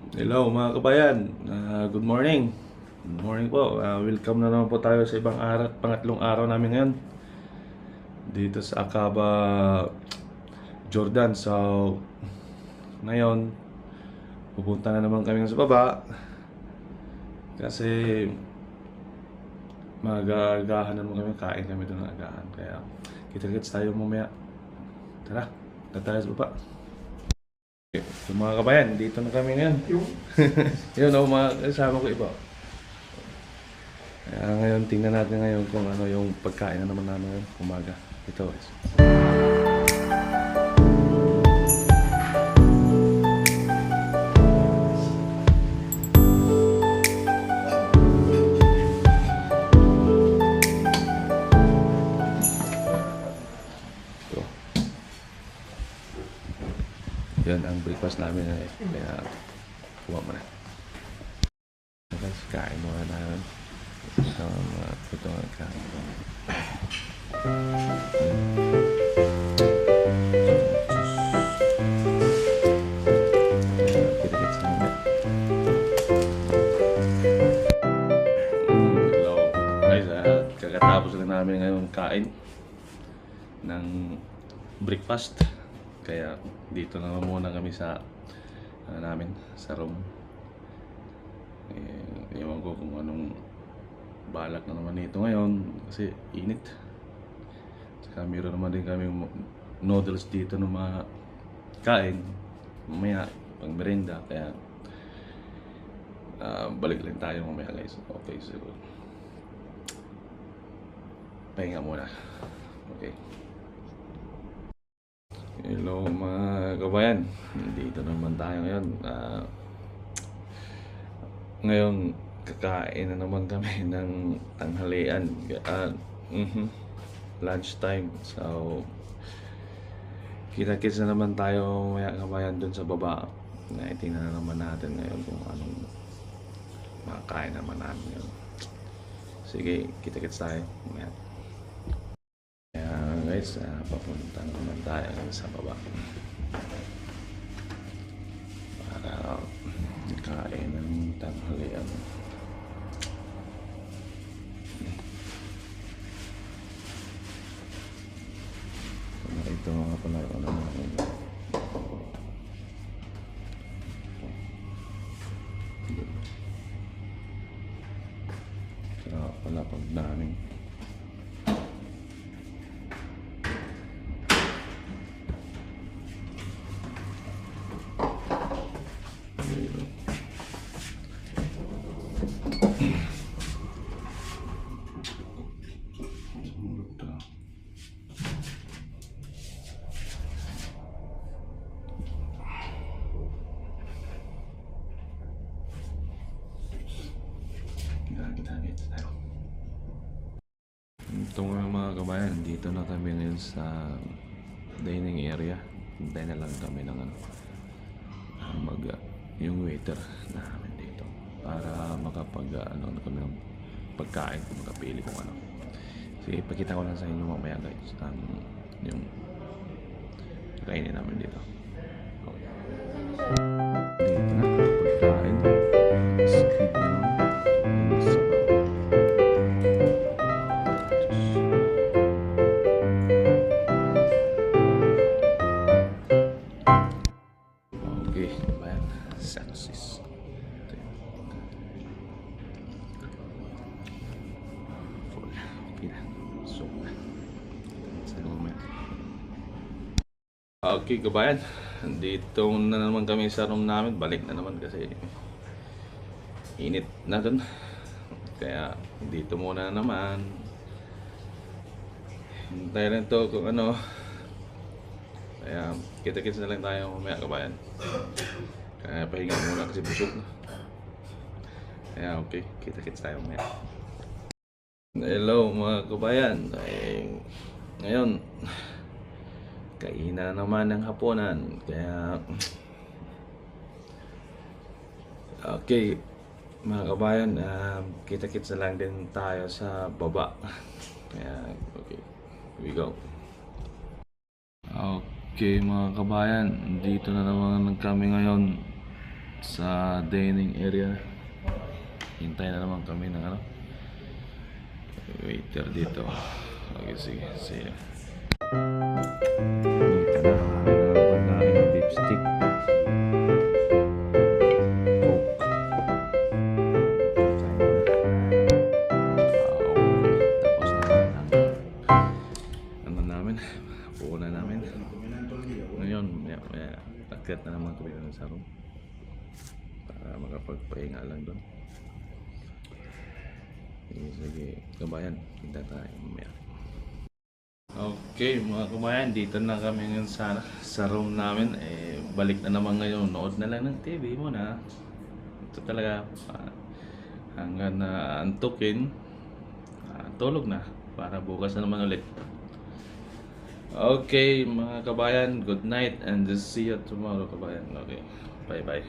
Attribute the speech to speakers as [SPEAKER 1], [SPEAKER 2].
[SPEAKER 1] Hello mga kabayan, good morning. Good morning po. Welcome na naman po tayo sa ibang araw, pangatlong araw namin ngayon dito sa Acaba, Jordan. So, ngayon pupunta na naman kami sa baba kasi mag-aagahan na naman kami, kain kami doon ng agahan. Kaya kita-kits tayo mamaya. Tara, na tayo sa baba. So mga kabayan, dito na kami ngayon. Yun ako mga kasama ko iba. Kaya ngayon, tingnan natin ngayon kung ano yung pagkain na naman namin ngayon, umaga. Ito guys. Ito. Yan ang breakfast namin ngayon. Kaya, kuha mo na. Guys, kain muna namin. So, ito ang kain. Kita-kits namin. Hello. Guys, kakatapos lang namin ngayon kain ng breakfast. Kaya dito na muna kami sa namin, sa room. Ewan ko kung anong balak na naman nito ngayon kasi init. Saka meron naman din kami noodles dito na mga kain mamaya pang merenda. Kaya balik lang tayo mamaya guys. Okay, so pahinga muna. Okay. Hello mga kabayan, dito naman tayo ngayon. Ngayon kakain na naman kami ng tanghalian, lunch time. So kita-kits na naman tayo mga kabayan dun sa baba. Tingnan na naman natin ngayon kung anong makakain naman namin ngayon. Sige, kita-kits tayo mamaya. Guys, papunta naman tayo sa baba para kain ng tanghalian. Ito mga pala ano namin. Kaya pala pag namin kita-kits tayo. Ito mga kabayan, dito na kami ngayon sa dining area. Hintay na lang kami ng yung waiter namin dito para makapag kami ng pagkain, makapili kung ano. Sige, ipakita ko lang sa inyo mamaya guys yung kainin namin dito. Okay. Dito na pagkain. Skip na lang. Okay, bayan. Saxis. Full. Okay na. So, sa moment. Okay, kabayan. Dito na naman kami sa room namin. Balik na naman kasi init na dun. Kaya dito muna naman. Hintay lang to kung ano. Kaya kita-kits na lang tayo mamaya kabayan. Kaya pahinga muna kasi busog na. Kaya okay, kita-kits tayo mamaya. Hello mga kabayan. Ngayon kainan naman ng hapunan. Kaya okay mga kabayan, kita-kits na lang din tayo sa baba. Kaya okay, here we go. Okay mga kabayan, dito na naman kami ngayon sa dining area. Hintay na naman kami ng ano, waiter dito. Okay, sige, see you. Dito na, pagkain ng beef stick. Tapos na ang ano namin, puunan namin. Ngayon, akyat na naman kami sa room para makapagpahinga lang doon. Sige, kabayan, kita tayo mamaya. Okay, mga kabayan, dito na kami ngayon sa room namin. Balik na naman ngayon, nood na lang ng TV muna. Ito talaga, hanggang na antukin, tulog na para bukas na naman ulit. Okay, mga kabayan, good night and see you tomorrow, kabayan. Okay, bye bye.